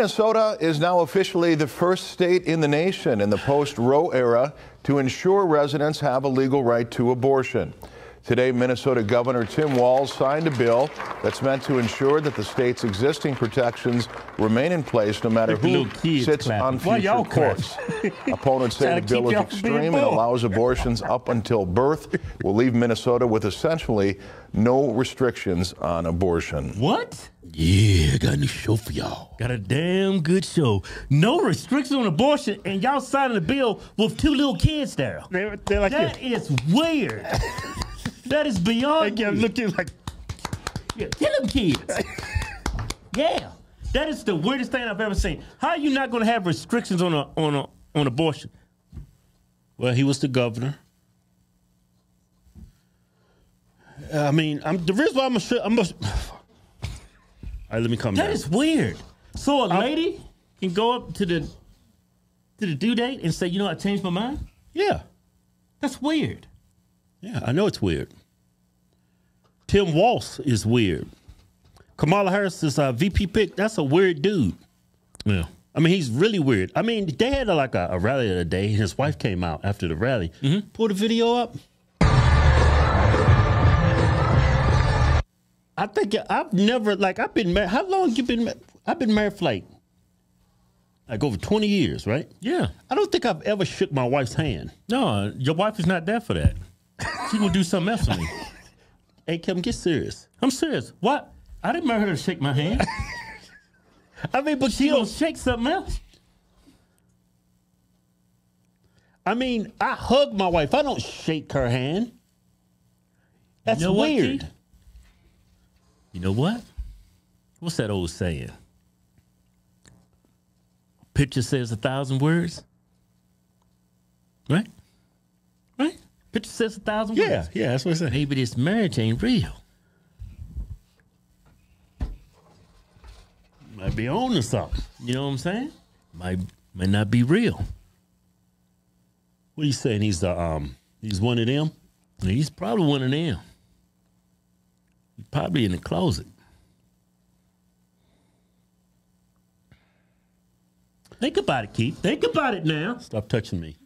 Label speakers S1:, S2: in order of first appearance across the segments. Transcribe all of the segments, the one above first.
S1: Minnesota is now officially the first state in the nation in the post-Roe era to ensure residents have a legal right to abortion. Today, Minnesota Governor Tim Walz signed a bill that's meant to ensure that the state's existing protections remain in place no matter who sits on future courts. Opponents say the bill is extreme and allows abortions up until birth, will leave Minnesota with essentially no restrictions on abortion.
S2: What?
S3: Yeah, I got a new show for y'all.
S2: Got a damn good show. No restrictions on abortion, and y'all signing a bill with 2 little kids there.
S3: They're like
S2: that is weird. That is beyond.
S3: They looking like,
S2: yeah, kill them kids. Yeah, that is the weirdest thing I've ever seen. How are you not going to have restrictions on abortion?
S3: Well, he was the governor. I mean, the reason why I'm all right, let me come down.
S2: That is weird. So a lady can go up to the due date and say, you know, I changed my mind?
S3: Yeah.
S2: That's weird.
S3: Yeah, I know it's weird. Tim Walz is weird. Kamala Harris is a VP pick. That's a weird dude.
S2: Yeah.
S3: I mean, he's really weird. I mean, they had a rally the other day. His wife came out after the rally. Pull the video up. I think I've never, I've been married. How long you been married? I've been married for like over 20 years, right?
S2: Yeah.
S3: I don't think I've ever shook my wife's hand.
S2: No, your wife is not there for that. She gonna do something else to me.
S3: Hey, Kevin, get serious.
S2: I'm serious. What? I didn't marry her to shake my hand.
S3: I mean, but
S2: she gonna shake something else.
S3: I mean, I hug my wife. I don't shake her hand. That's weird.
S2: You know what? What's that old saying? A picture says 1,000 words. Right? Right? Picture says 1,000 words.
S3: Yeah, that's what I said.
S2: Maybe this marriage ain't real. Might be on to something. You know what I'm saying? Might not be real.
S3: What are you saying? He's one of them?
S2: He's probably one of them. He's probably in the closet. Think about it, Keith. Think about it now.
S3: Stop touching me.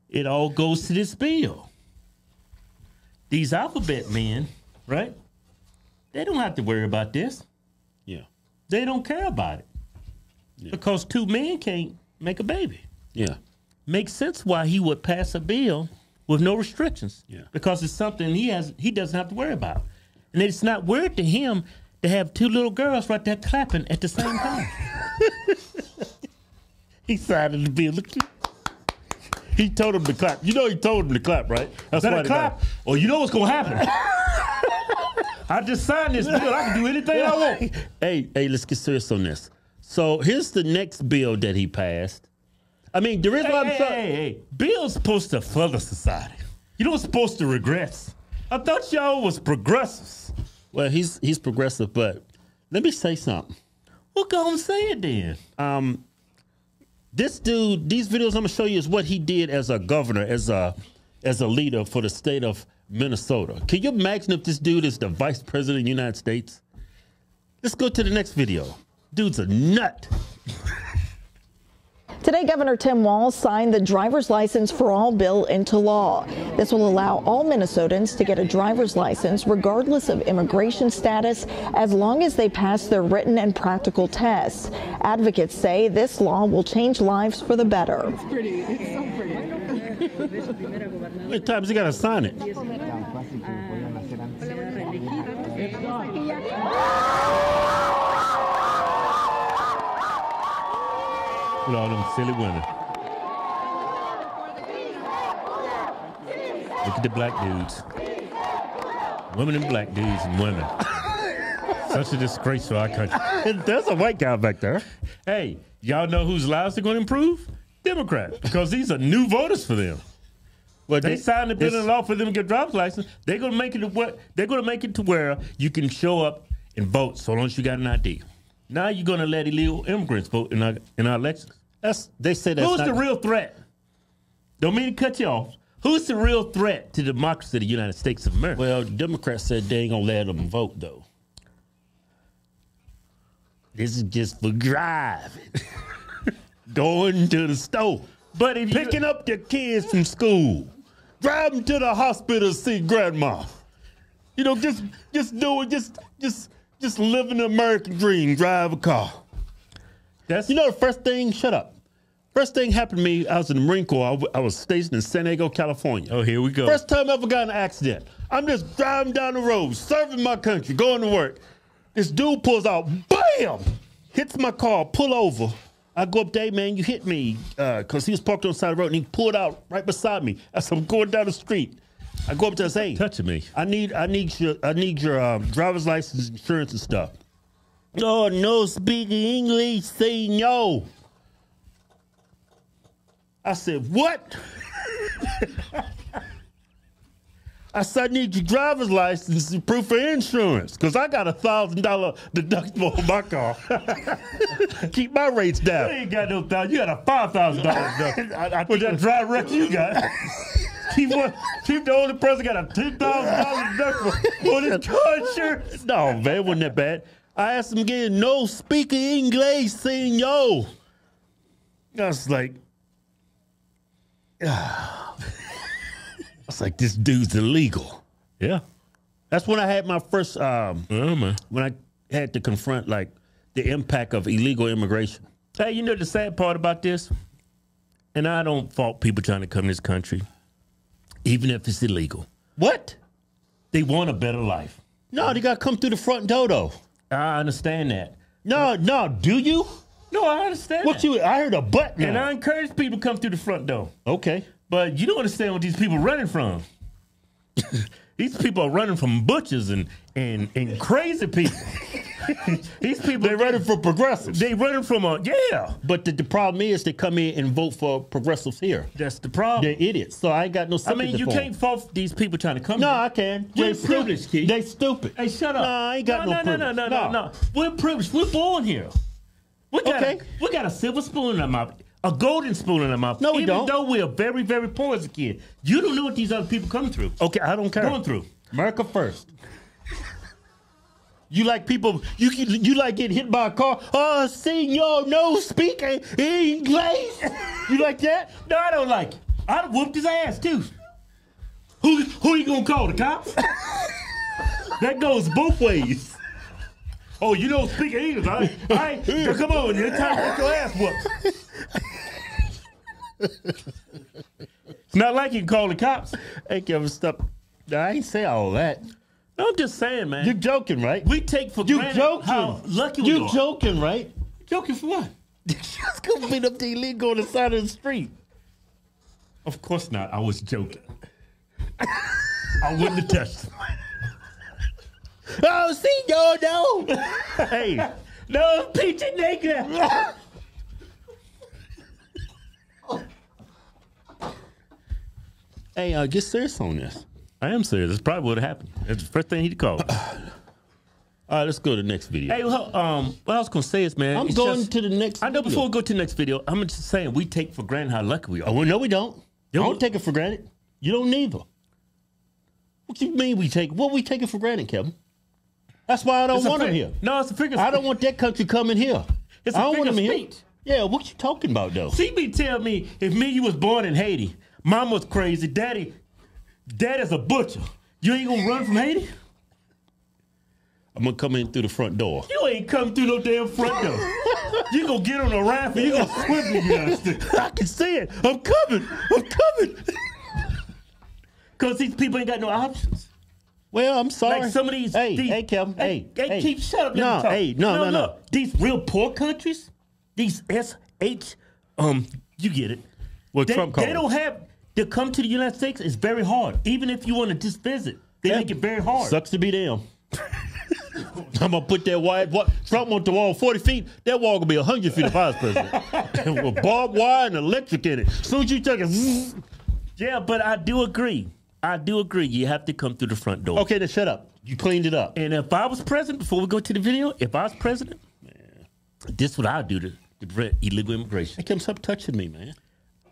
S2: It all goes to this bill. These alphabet men, right? They don't have to worry about this.
S3: Yeah.
S2: They don't care about it. Yeah. Because 2 men can't make a baby.
S3: Yeah.
S2: Makes sense why he would pass a bill with no restrictions.
S3: Yeah.
S2: Because it's something he doesn't have to worry about. And it's not weird to him to have 2 little girls right there clapping at the same time.
S3: He signed the bill. He told him to clap. You know he told him to clap, right?
S2: That's why clap. Or you know what's going to happen. I just signed this bill. I can do anything I want.
S3: Hey, let's get serious on this. So here's the next bill that he passed. I mean, there is
S2: hey. Bill's supposed to further society. You know what's supposed to regress. I thought y'all was progressives.
S3: Well, he's progressive, but let me say something.
S2: Well, go and say it then.
S3: This dude, these videos I'm gonna show you is what he did as a governor, as a leader for the state of Minnesota. Can you imagine if this dude is the vice president of the United States? Let's go to the next video. Dude's a nut.
S4: Today, Governor Tim Walz signed the Driver's License for All bill into law. This will allow all Minnesotans to get a driver's license regardless of immigration status, as long as they pass their written and practical tests. Advocates say this law will change lives for the better.
S5: It's pretty. It's so pretty.
S3: How many times you got to sign it?
S2: With all them silly women. Look at the black dudes. Women and black dudes and women. Such a disgrace to our country.
S3: There's a white guy back there.
S2: Hey, y'all know whose lives are going to improve? Democrats. Because these are new voters for them. Well, they signed the bill into law for them to get a driver's license. They're going to make it to where you can show up and vote so long as you got an ID. Now you're going to let illegal immigrants vote in our elections.
S3: They say that's
S2: Who's the real threat? Don't mean to cut you off. Who's the real threat to democracy of the United States of America?
S3: Well, Democrats said they ain't going to let them vote, though. This is just for driving. Going to the store.
S2: But if
S3: picking up your kids from school. Driving to the hospital to see grandma. You know, just living the American dream, drive a car. You know the first thing, shut up. First thing happened to me, I was in the Marine Corps. I was stationed in San Diego, California.
S2: Oh, here we go.
S3: First time I ever got in an accident. I'm just driving down the road, serving my country, going to work. This dude pulls out, bam! Hits my car, pull over. I go up there, man, you hit me. Because he was parked on the side of the road, and he pulled out right beside me as I'm going down the street. I go up to him and say,
S2: touching me.
S3: I need your driver's license, insurance, and stuff. Oh, no speaking English, senor. I said, what? I said, I need your driver's license and proof of insurance because I got $1,000 deductible on my car. Keep my rates down.
S2: You ain't got no $1,000. You got a $5,000 deductible. With that dry wreck you got. Keep the only person got a $10,000 deductible on his car insurance.
S3: No, man, it wasn't that bad. I asked him again, no speaking English, senor. I was like, I was like, this dude's illegal.
S2: Yeah.
S3: That's when I had my first,
S2: man.
S3: when I had to confront, like, the impact of illegal immigration.
S2: Hey, you know the sad part about this? And I don't fault people trying to come to this country, even if it's illegal.
S3: What?
S2: They want a better life.
S3: No, they got to come through the front door, though.
S2: I understand that.
S3: No, do you?
S2: No, I understand
S3: what
S2: that.
S3: I heard a butt now.
S2: And I encourage people to come through the front door.
S3: Okay.
S2: But you don't understand what these people are running from. These people are running from butchers and crazy people. These people,
S3: they're running from progressives.
S2: They running from yeah.
S3: But the problem is they come in and vote for progressives here.
S2: That's the problem.
S3: They're idiots. So I ain't got no sympathy.
S2: I mean, you can't fault these people trying to come.
S3: No,
S2: here.
S3: I can.
S2: We're privileged, Keith.
S3: They stupid.
S2: Hey, shut up.
S3: No, I ain't got no privilege.
S2: No. We're privileged. We're born here. We got a silver spoon in our mouth. A golden spoon in our mouth.
S3: No, we don't.
S2: Even though we're very, very poor as a kid. You don't know what these other people coming through.
S3: Okay, I don't care.
S2: Going through.
S3: America first. You like people, you like getting hit by a car. Oh, senor, no speaking English. You like that?
S2: No, I don't like it. I'd have whooped his ass, too. Who you gonna call, the cops? That goes both ways. Oh, you don't speak English. Come on, it's time to get your ass whooped. It's not like you can call the cops.
S3: Hey, Kevin, stop. I ain't say all that.
S2: No, I'm just saying, man.
S3: You're joking, right?
S2: We take for granted how lucky we are.
S3: You joking, right?
S2: Joking for what?
S3: Just gonna beat up the illegal on the side of the street.
S2: Of course not. I was joking. I wouldn't have touched him.
S3: Oh, senor, no.
S2: Hey, no, peachy nigga.
S3: Hey, get serious on this.
S2: I am serious. That's probably what happened. That's the first thing he'd call.
S3: All right, let's go to the next video.
S2: Hey, what I was going to say is, man.
S3: I'm going to the next video.
S2: I know before we go to the next video, I'm just saying we take for granted how lucky we are.
S3: Oh, well, no, we don't. I don't take it for granted. You don't neither. What you mean we take? What we taking for granted, Kevin? That's why I don't want them here.
S2: No, it's a figure.
S3: I don't want that country coming here. I don't want them here. Yeah, what you talking about, though?
S2: CB tell me if you was born in Haiti, mom was crazy, daddy's a butcher. You ain't gonna run from Haiti?
S3: I'm gonna come in through the front door.
S2: You ain't come through no damn front door. You gonna get on a raft and you gonna swim in the United States.
S3: I can see it. I'm coming.
S2: Because these people ain't got no options.
S3: Well, I'm sorry.
S2: Like some of these.
S3: Hey, Kevin. Hey,
S2: keep shut up. No. These real poor countries, these SH, you get it.
S3: Well, Trump called.
S2: They don't have to come to the United States. It's very hard. Even if you want to just visit, they make it very hard.
S3: Sucks to be them. I'm gonna put that wire. Trump wants the wall 40 feet. That wall gonna be 100 feet if I was president. With barbed wire and electric in it. As soon as you take it.
S2: Yeah, but I do agree. You have to come through the front door.
S3: Okay, then shut up. You cleaned it up.
S2: And if I was president, before we go to the video, if I was president, this is what I'd do to prevent illegal immigration.
S3: Hey, Kim, stop touching me, man.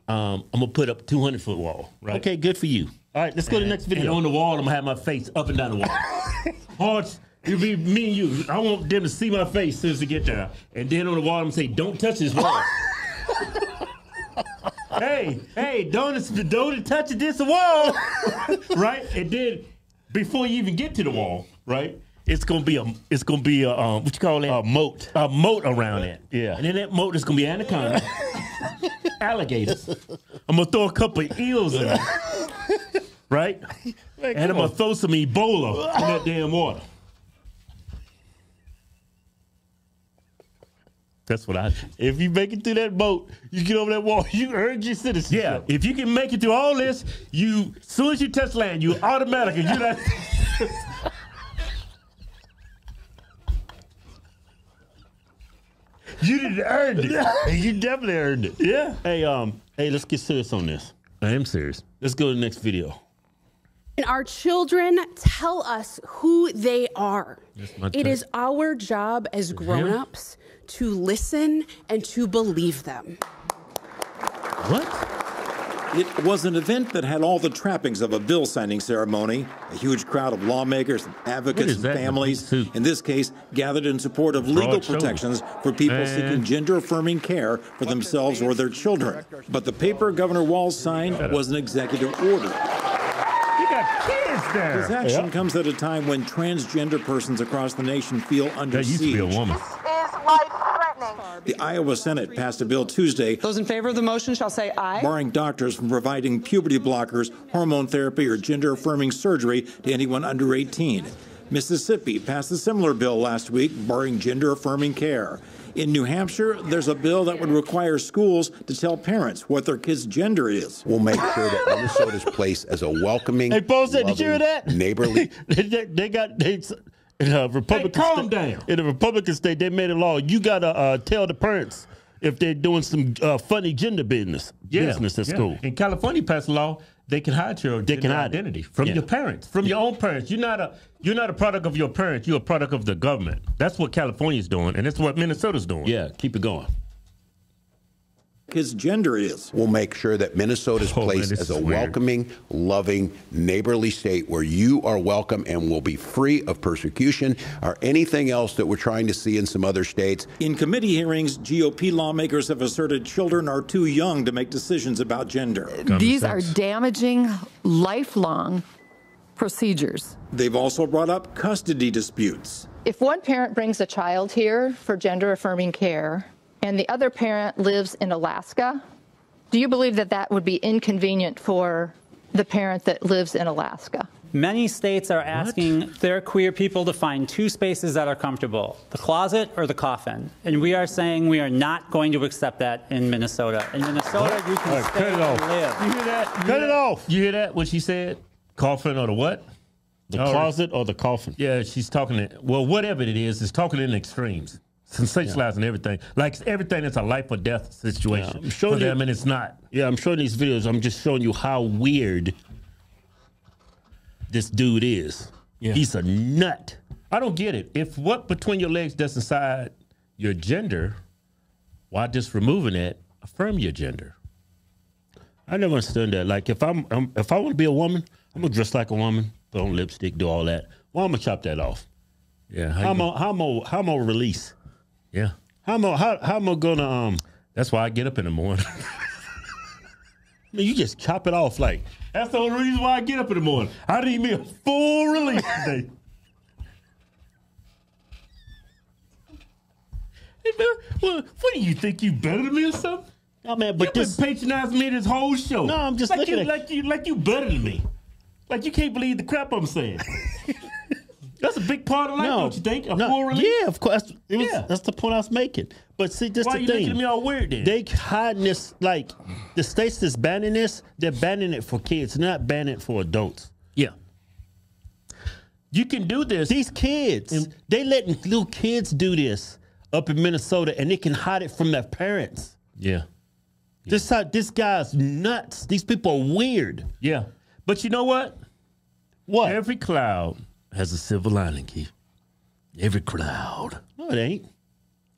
S2: I'm gonna put up a 200-foot wall. Right.
S3: Okay, good for you. All right, let's go to the next video.
S2: And on the wall, I'm gonna have my face up and down the wall. Hard. It'll be me and you. I want them to see my face as soon as they get there. And then on the wall, I'm going to say, don't touch this wall. hey, don't touch this wall. Right? And then before you even get to the wall, right? It's gonna be a what you call that?
S3: A moat.
S2: A moat around it.
S3: Yeah.
S2: And then that moat is gonna be anaconda, alligators. I'm gonna throw a couple of eels in it. Right?
S3: Man,
S2: and I'm gonna throw some Ebola in that damn water. That's what I.
S3: If you make it through that boat, you get over that wall, you earned your citizenship.
S2: Yeah. If you can make it through all this, as soon as you touch land, you automatically You didn't earn it.
S3: You definitely earned it.
S2: Yeah.
S3: Hey, let's get serious on this.
S2: I am serious.
S3: Let's go to the next video.
S6: And our children tell us who they are. It is our job as grown-ups to listen and to believe them.
S2: What?
S7: It was an event that had all the trappings of a bill signing ceremony. A huge crowd of lawmakers, advocates, and families, in this case, gathered in support of legal protections for people seeking gender-affirming care for themselves or their children. But the paper Governor Walz signed was an executive order.
S2: You got kids there.
S7: This action comes at a time when transgender persons across the nation feel under
S2: That used to be a woman.
S7: The Iowa Senate passed a bill Tuesday.
S8: Those in favor of the motion shall say aye.
S7: Barring doctors from providing puberty blockers, hormone therapy, or gender-affirming surgery to anyone under 18. Mississippi passed a similar bill last week, barring gender-affirming care. In New Hampshire, there's a bill that would require schools to tell parents what their kid's gender is.
S9: We'll make sure that Minnesota's place as a welcoming,
S3: Hey, Paul said, did you hear that?
S9: Neighborly.
S3: In a Republican
S2: calm
S3: state,
S2: down.
S3: In a Republican state, they made a law. You gotta tell the parents if they're doing some funny gender business at school.
S2: In California, passed a law they can hide your identity from your parents, from your own parents. You're not a product of your parents. You're a product of the government. That's what California's doing, and that's what Minnesota's doing.
S3: Yeah, keep it going.
S7: His gender is.
S9: We'll make sure that Minnesota's place as a welcoming, loving, neighborly state where you are welcome and will be free of persecution or anything else that we're trying to see in some other states.
S7: In committee hearings, GOP lawmakers have asserted children are too young to make decisions about gender.
S10: These are damaging, lifelong procedures.
S7: They've also brought up custody disputes.
S10: If one parent brings a child here for gender-affirming care, and the other parent lives in Alaska, do you believe that that would be inconvenient for the parent that lives in Alaska?
S11: Many states are asking their queer people to find two spaces that are comfortable, the closet or the coffin. And we are saying we are not going to accept that in Minnesota. In Minnesota, you can stay and live.
S2: You hear that? Cut it off. You hear that, what she said? Coffin or the what?
S3: The closet or the coffin?
S2: Yeah, she's talking, well, whatever it is talking in extremes. Sensationalizing everything. Like everything is a life or death situation for them, and it's not.
S3: Yeah, I'm showing these videos. I'm just showing you how weird this dude is.
S2: Yeah.
S3: He's a nut.
S2: I don't get it. If what between your legs doesn't decide your gender, why just removing it affirm your gender?
S3: I never understood that. Like if I want to be a woman, I'm gonna dress like a woman, put on lipstick, do all that. Well, I'm gonna chop that off.
S2: Yeah.
S3: How am I release?
S2: Yeah.
S3: How am I gonna
S2: That's why I get up in the morning.
S3: You just chop it off like.
S2: That's the only reason why I get up in the morning. I need me a full release today. Hey man, what do you think, you better than me or something?
S3: No man, but
S2: You've been patronizing me this whole show.
S3: No, I'm just
S2: like
S3: looking
S2: like you better than me. Like you can't believe the crap I'm saying. That's a big part of life, don't you think? Full release?
S3: Yeah, of course. That's the point I was making. But see, this
S2: why
S3: the
S2: you
S3: thing.
S2: looking at me all weird then?
S3: They hiding this, like, the states that's banning this, they're banning it for kids, not banning it for adults.
S2: Yeah. You can do this.
S3: These kids, they letting little kids do this up in Minnesota, and they can hide it from their parents.
S2: Yeah.
S3: This guy's nuts. These people are weird.
S2: Yeah. But you know what?
S3: What?
S2: Every cloud has a silver lining, Keith. Every cloud.
S3: No, it ain't.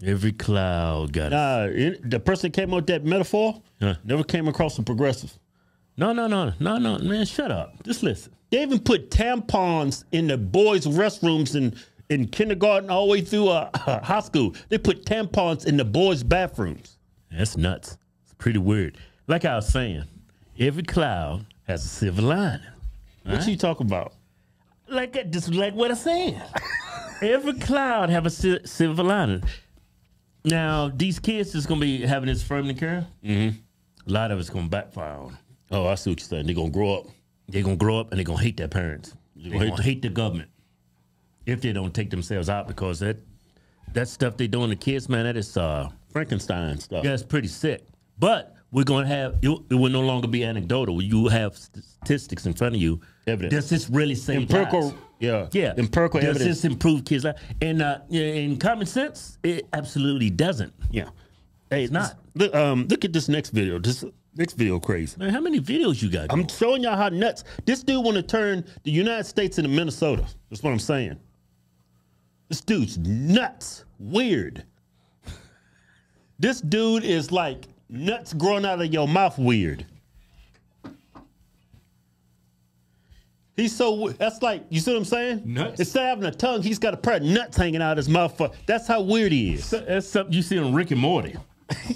S2: Every cloud got it.
S3: The person that came up with that metaphor never came across a progressive.
S2: No, man, shut up. Just listen.
S3: They even put tampons in the boys' restrooms in kindergarten all the way through high school. They put tampons in the boys' bathrooms. That's nuts. It's pretty weird. Like I was saying, every cloud has a silver lining. What you talking about? Just like what I'm saying. Every cloud have a silver lining. Now, these kids is going to be having this affirmative care. A lot of it's going to backfire on them. Oh, I see what you're saying. They're going to grow up. They're going to grow up and they're going to hate their parents. They're going to hate the government if they don't take themselves out, because that stuff they doing to kids, man, that is Frankenstein stuff. Yeah, it's pretty sick. But we're going to have, it will no longer be anecdotal. You have statistics in front of you. Evidence. Does this really save lives? Yeah. Empirical evidence. Does this improve kids' lives? And in common sense, it absolutely doesn't. Yeah. Hey, it's not. Look at this next video. This next video crazy. Man, how many videos you got going? I'm showing y'all how nuts. This dude want to turn the United States into Minnesota. That's what I'm saying. This dude's nuts. Weird. This dude is like nuts growing out of your mouth weird. He's so, that's like, you see what I'm saying? Nuts. Instead of having a tongue, he's got a pair of nuts hanging out of his mouth. That's how weird he is.
S2: That's something you see on Rick and Morty.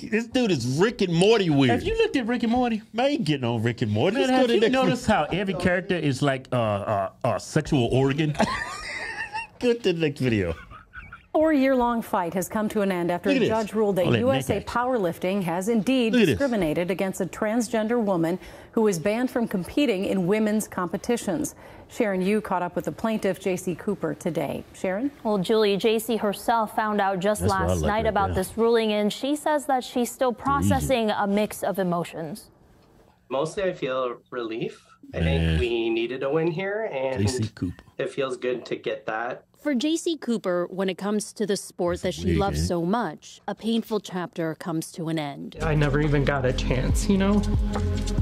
S3: This dude is Rick and Morty weird.
S2: Have you looked at Rick and Morty?
S3: Man, I ain't getting on Rick and Morty.
S2: Man, have you noticed how every character is like a sexual organ?
S3: Go to the next video.
S12: 4-year-long fight has come to an end after a judge ruled that USA Powerlifting has indeed discriminated against a transgender woman who is banned from competing in women's competitions. Sharon Yu caught up with the plaintiff, J.C. Cooper, today. Sharon?
S13: Well, Julie, J.C. herself found out just last night about this ruling, and she says that she's still processing a mix of emotions.
S14: Mostly I feel relief. I think we needed a win here, and it feels good to get that.
S13: For J.C. Cooper, when it comes to the sport that she loves so much, a painful chapter comes to an end.
S14: I never even got a chance, you know?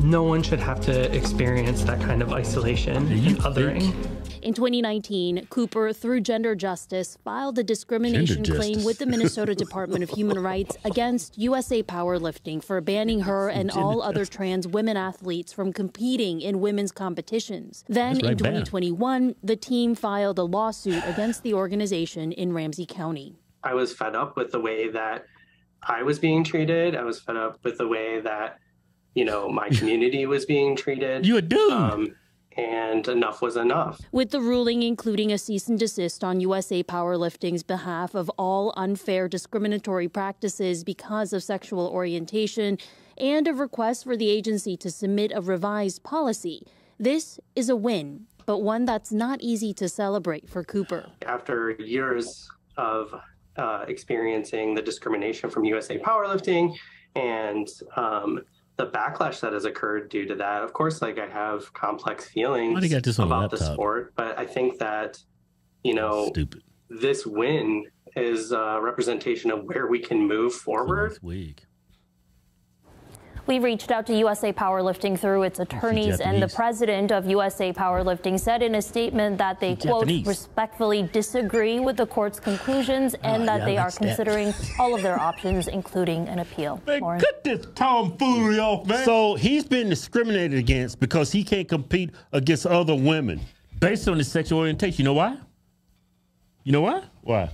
S14: No one should have to experience that kind of isolation and othering.
S13: In 2019, Cooper, through Gender Justice, filed a discrimination claim with the Minnesota Department of Human Rights against USA Powerlifting for banning her and all other trans women athletes from competing in women's competitions. Then, in 2021, the team filed a lawsuit against the organization in Ramsey County.
S14: I was fed up with the way that I was being treated. I was fed up with the way that, you know, my community was being treated.
S3: You a dude.
S14: And enough was enough.
S13: With the ruling including a cease and desist on USA Powerlifting's behalf of all unfair discriminatory practices because of sexual orientation and a request for the agency to submit a revised policy. This is a win, but one that's not easy to celebrate for Cooper.
S14: After years of experiencing the discrimination from USA Powerlifting and the backlash that has occurred due to that, of course, like I have complex feelings about the sport, but I think that, you know, this win is a representation of where we can move forward.
S13: We reached out to USA Powerlifting through its attorneys, and the president of USA Powerlifting said in a statement that they, quote, respectfully disagree with the court's conclusions and that they are considering all of their options, including an appeal.
S3: Man, cut this tomfoolery off, man. So he's been discriminated against because he can't compete against other women based on his sexual orientation. You know why? You know why? Why?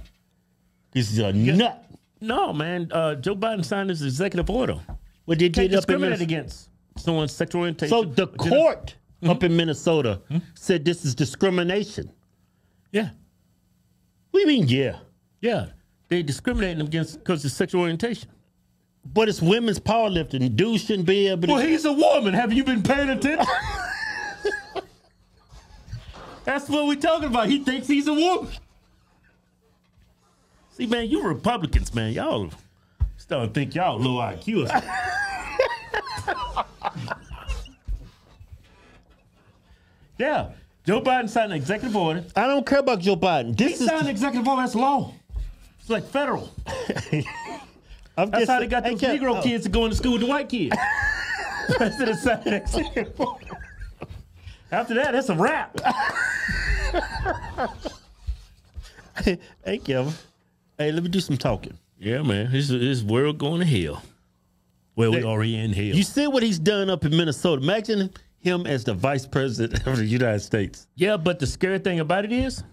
S3: He's a nut.
S2: No, man. Joe Biden signed his executive order.
S3: Well, they did
S2: discriminate against someone's sexual orientation.
S3: So the court up in Minnesota said this is discrimination.
S2: Yeah.
S3: What do you mean, yeah?
S2: Yeah. They discriminating against because of sexual orientation.
S3: But it's women's powerlifting. Dudes shouldn't be able to.
S2: Well, he's a woman. Have you been paying attention? That's what we're talking about. He thinks he's a woman. See, man, you Republicans, man. Y'all starting to think y'all low IQ. Yeah. Joe Biden signed an executive order.
S3: I don't care about Joe Biden.
S2: He signed an executive order. That's law. It's like federal. That's how they got those Negro kids to go into school with the white kids. President signed an executive order. After that, that's a wrap.
S3: Hey, Kevin. Hey, let me do some talking.
S2: Yeah, man. This world going to hell. Well, we already in hell.
S3: You see what he's done up in Minnesota. Imagine him as the vice president of the United States.
S2: Yeah, but the scary thing about it is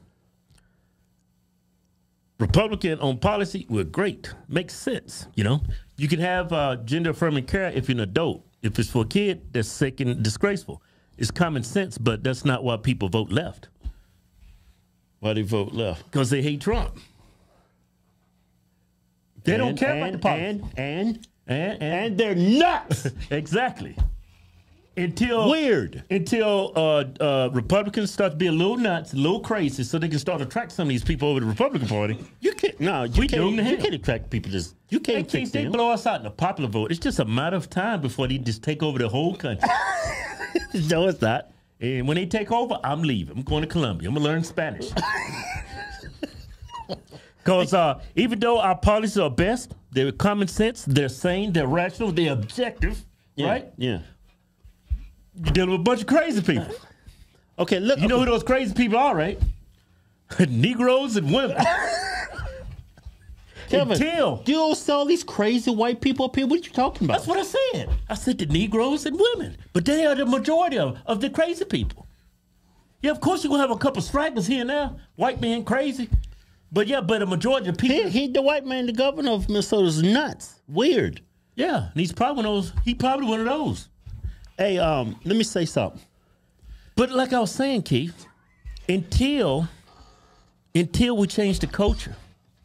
S3: Republican on policy, we're great. Makes sense, you know. You can have gender affirming care if you're an adult. If it's for a kid, that's sick and disgraceful. It's common sense, but that's not why people vote left. Why they vote left? Because they hate Trump. They don't care about the politics. And they're nuts. Exactly. Until Republicans start to be a little nuts, a little crazy, so they can start to attract some of these people over to the Republican Party. You can't. No, you can't attract people. You can't. They blow us out in the popular vote. It's just a matter of time before they just take over the whole country. No, it's not. And when they take over, I'm leaving. I'm going to Colombia. I'm gonna learn Spanish. Because even though our policies are best, they're common sense, they're sane, they're rational, they're objective, right? Yeah. You're dealing with a bunch of crazy people. Okay, look. You know who those crazy people are, right? Negroes and women. Kevin, you don't sell these crazy white people up here. What are you talking about? That's what I said. I said the Negroes and women. But they are the majority of the crazy people. Yeah, of course you're going to have a couple stragglers here and there. White man crazy. But yeah, but a majority of people. The white man, the governor of Minnesota, is nuts. Weird. Yeah, and he's probably one of those. He probably one of those. Hey, let me say something. But like I was saying, Keith, until we change the culture.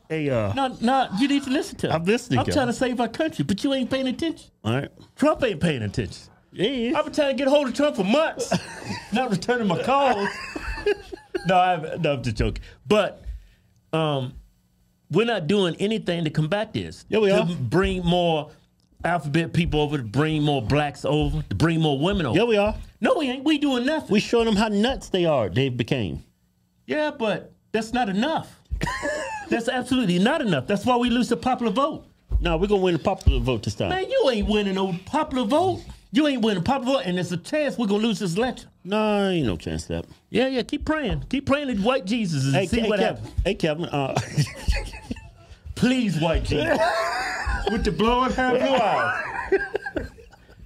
S3: Hey, no, you need to listen to me. I'm listening. I'm trying to save our country, but you ain't paying attention. All right. Trump ain't paying attention. Yeah. I've been trying to get a hold of Trump for months. Not returning my calls. No, I'm just joking. But we're not doing anything to combat this. Yeah, we are. To bring more alphabet people over, to bring more blacks over, to bring more women over. Yeah, we are. No, we ain't. We doing nothing. We showing them how nuts they became. Yeah, but that's not enough. That's absolutely not enough. That's why we lose the popular vote. No, we're going to win the popular vote this time. Man, you ain't winning no popular vote. You ain't winning popular vote, and there's a chance we're going to lose this election. No, ain't no chance of that. Yeah, keep praying. Keep praying to white Jesus and see what happens. Hey, Kevin. Please, white Jesus. With the blowing hair, blue eyes.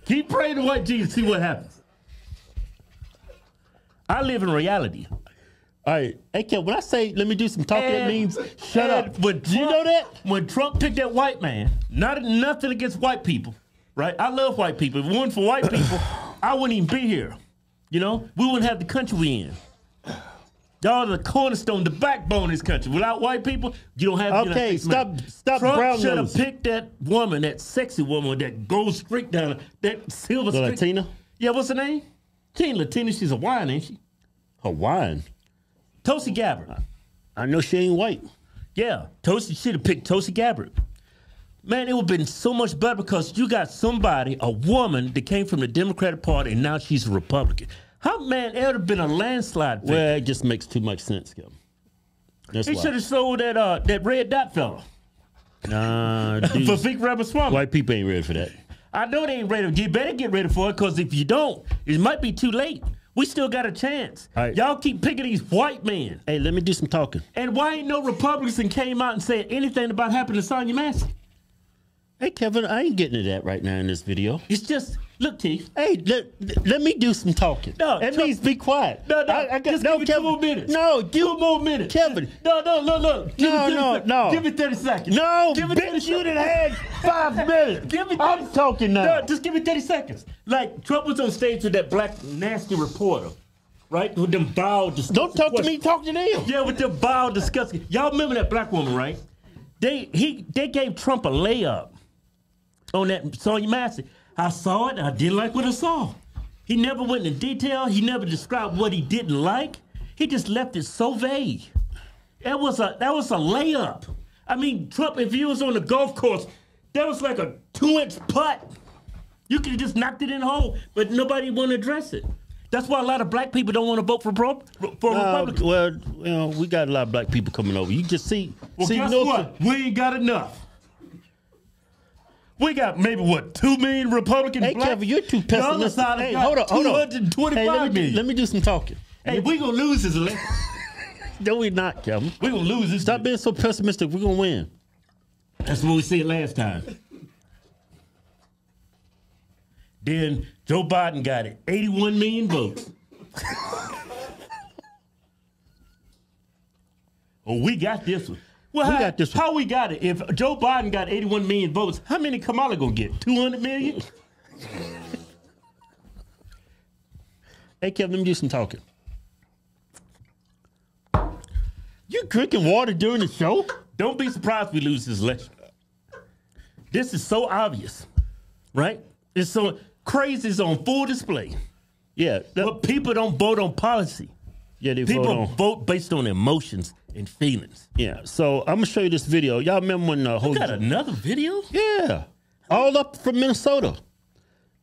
S3: Keep praying to white Jesus, see what happens. I live in reality. All right. Hey, Kevin, when I say let me do some talking, that means shut up. Do you know that? When Trump picked that white man, nothing against white people, right? I love white people. If it weren't for white people, I wouldn't even be here. You know? We wouldn't have the country we in. Y'all are the cornerstone, the backbone of this country. Without white people, you don't have... Okay, stop Trump should have picked that woman, that sexy woman with that gold streak down, that silver streak. Latina? Yeah, what's her name? Latina, she's Hawaiian, ain't she? Hawaiian? Tulsi Gabbard. I know she ain't white. Yeah, Tulsi should have picked Tulsi Gabbard. Man, it would have been so much better because you got somebody, a woman, that came from the Democratic Party and now she's a Republican. How, man, it would have been a landslide victory. Well, it just makes too much sense, Kevin. He should have sold that red dot fella. Nah, for Vic Ramaswamy. White people ain't ready for that. I know they ain't ready. You better get ready for it because if you don't, it might be too late. We still got a chance. Right. Y'all keep picking these white men. Hey, let me do some talking. And why ain't no Republican came out and said anything about happening to Sonya Massey? Hey, Kevin, I ain't getting to that right now in this video. It's just, look, Keith. Hey, let me do some talking. No, that means be quiet. No, I got, just give me Kevin, 2 more minutes. No, give 2 more minutes. Kevin. No. Give me 30 seconds. No, give me 30 seconds. You done had 5 minutes. I'm talking now. No, just give me 30 seconds. Like, Trump was on stage with that black nasty reporter, right? With them bowed, disgusting. Don't talk to me, talk to them. Yeah, with them bowed, disgusting. Y'all remember that black woman, right? They gave Trump a layup on that Sonya Massey. I saw it. I didn't like what I saw. He never went into detail. He never described what he didn't like. He just left it so vague. That was a layup. I mean, Trump, if he was on the golf course, that was like a 2-inch putt. You could have just knocked it in the hole, but nobody want to address it. That's why a lot of black people don't want to vote for Republicans. Well, you know, we got a lot of black people coming over. You just see. Well, guess what? We ain't got enough. We got maybe, 2 million Republican blacks? Hey, Kevin, you're too pessimistic. Hey, hold on. 225 million. Let me do some talking. Hey, we're going to lose this election. No, we're not, Kevin. We're going to lose this. Stop being so pessimistic. We're going to win. That's what we said last time. Then Joe Biden got it. 81 million votes. Oh, we got this one.
S2: Well, how we got it? If Joe Biden got 81 million votes, how many Kamala gonna get? 200 million?
S3: Hey, Kevin, let me do some talking. You drinking water during the show?
S2: Don't be surprised if we lose this election. This is so obvious, right? It's so crazy. It's on full display.
S3: Yeah.
S2: But people don't vote on policy.
S3: Yeah,
S2: people vote based on emotions and feelings.
S3: Yeah. So I'm gonna show you this video. Y'all remember when
S2: you got another video?
S3: Yeah. All up from Minnesota.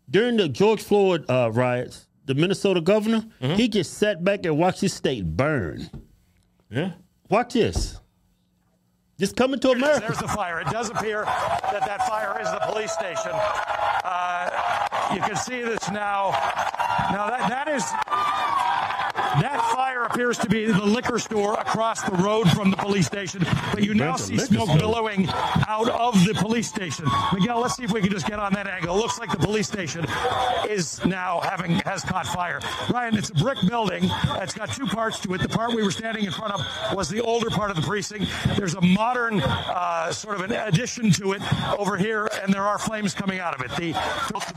S3: During the George Floyd riots, the Minnesota governor, he just sat back and watched his state burn.
S2: Yeah.
S3: Watch this. Just coming to America.
S15: There's the fire. It does appear that fire is the police station. You can see this now. Now that fire appears to be the liquor store across the road from the police station, but you now see smoke billowing out of the police station. Miguel, let's see if we can just get on that angle. It looks like the police station is now has caught fire. Ryan, it's a brick building. It's got two parts to it. The part we were standing in front of was the older part of the precinct. There's a modern sort of an addition to it over here, and there are flames coming out of it. The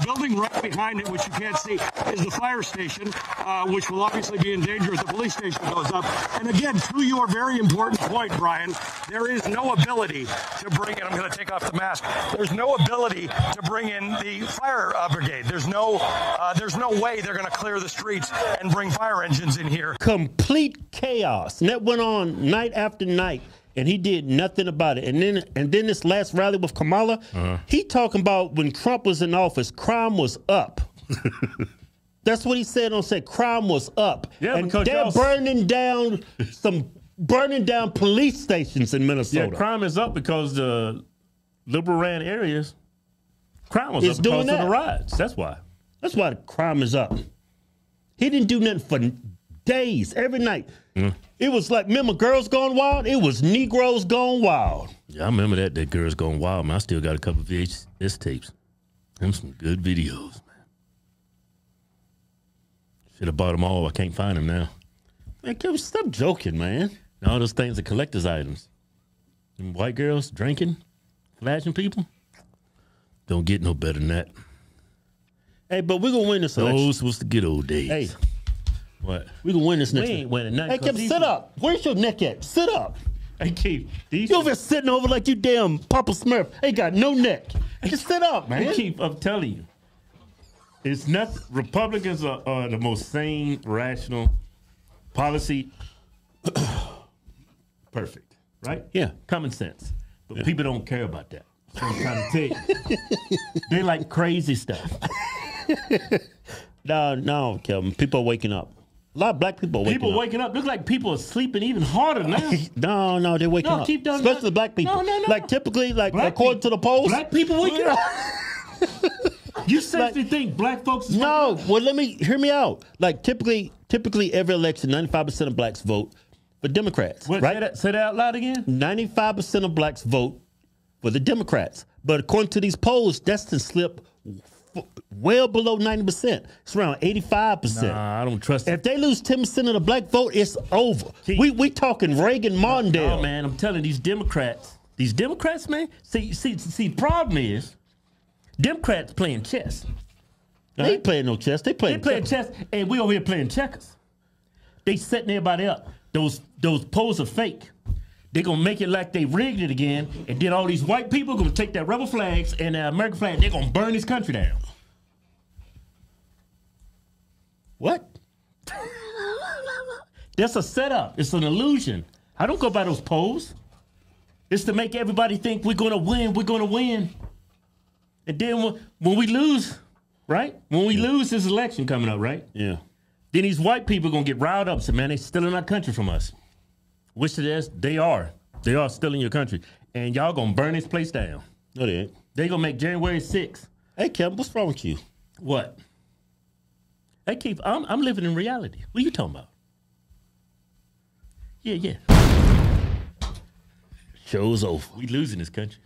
S15: building right behind it, which you can't see, is the fire station, which will obviously be in danger if the police station goes up. And again, to your very important point, Brian, there is no ability to bring in, I'm going to take off the mask, there's no ability to bring in the fire brigade. There's no way they're going to clear the streets and bring fire engines in here.
S3: Complete chaos. And that went on night after night. And he did nothing about it. And then this last rally with Kamala, he talking about when Trump was in office, crime was up. That's what he said on set. Crime was up.
S2: Yeah,
S3: and they're burning down police stations in Minnesota.
S2: Yeah, crime is up because the liberal ran areas. Crime was up because of the riots. That's why.
S3: That's why the crime is up. He didn't do nothing for days, every night. It was like, remember Girls Gone Wild? It was Negroes Gone Wild.
S2: Yeah, I remember that Girls Gone Wild, man. I still got a couple of VHS tapes. Them some good videos, man. Should have bought them all. I can't find them now.
S3: Man, Kevin, stop joking, man.
S2: All those things are collector's items. Them white girls drinking, flashing people. Don't get no better than that.
S3: Hey, but we're going to win this election.
S2: Those was the good old days.
S3: Hey.
S2: What?
S3: We're going to win this next
S2: We ain't winning nothing.
S3: Hey, Kevin, sit up. Where's your neck at? Sit up.
S2: Hey, Keith.
S3: You over there sitting over like you damn Papa Smurf. Ain't got no neck. Just sit up, man.
S2: Hey, Keith, I'm telling you. It's not, Republicans are the most sane, rational, policy perfect, right?
S3: Yeah.
S2: Common sense. But people don't care about that. That's what I'm trying to tell you. They like crazy stuff.
S3: No, Kevin. People are waking up. A lot of black people are waking up.
S2: People waking up. Look like people are sleeping even harder now.
S3: No, they're waking up.
S2: Keep
S3: especially black people.
S2: No.
S3: Like typically, like according to the polls.
S2: Black people waking up. You seriously think black folks is
S3: No, well, hear me out. Like typically every election, 95% of blacks vote for Democrats.
S2: What,
S3: right?
S2: Say that out loud again?
S3: 95% of blacks vote for the Democrats. But according to these polls, that's to slip well below 90%. It's around 85%.
S2: Nah, I don't trust it.
S3: If they lose 10% of the black vote, it's over. We talking Reagan Mondale.
S2: No, man, I'm telling you, these Democrats, man, see, the problem is, Democrats playing chess.
S3: They ain't playing no chess. They playing
S2: chess, and we over here playing checkers. They setting everybody up. Those polls are fake. They're going to make it like they rigged it again, and then all these white people are going to take their rebel flags and their American flag, they're going to burn this country down.
S3: What?
S2: That's a setup. It's an illusion. I don't go by those polls. It's to make everybody think we're going to win, we're going to win. And then when we lose, right? When we lose this election coming up, right?
S3: Yeah.
S2: Then these white people are going to get riled up and say, man, they're stealing our country from us. Which it is, they are. They are stealing your country. And y'all going to burn this place down.
S3: No, they ain't.
S2: They going to make January 6th.
S3: Hey, Kevin, what's wrong with you?
S2: What? Hey, Keith, I'm living in reality. What are you talking about? Yeah.
S3: Show's over.
S2: We losing this country.